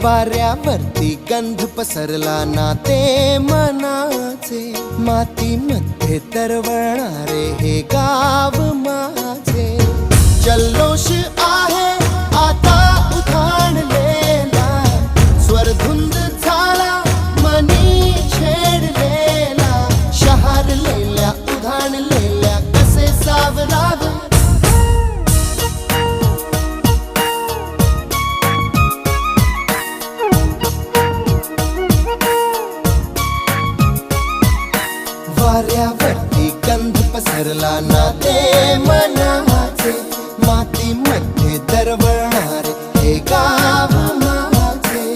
वाऱ्यावरती गंध पसरला ना ते मनाचे, मातीमध्ये तरवळणारे हे गाव माझे. जल्लोष आहे आता उधाणलेला, स्वरधुंद झाला मनी छेडलेला, शहारलेल्या उधाणलेल्या कसे सावरावे. वाऱ्यावरती गंध पसरला ना ते मनाचे, मातीमध्ये दरवळणारे हे गाव माझे.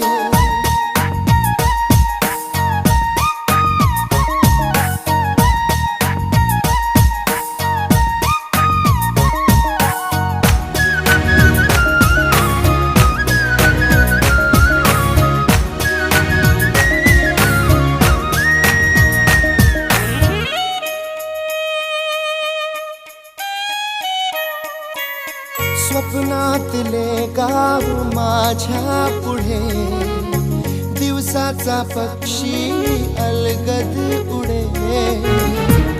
स्वप्नातले गाव माझ्या पुढे, दिवसाचा पक्षी अलगद उडे.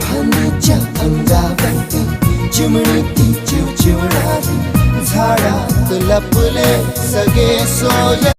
फांदीच्या अंगावरती चिमणी ती चिवचिवणारी, झाडात लपले सगळे सोय.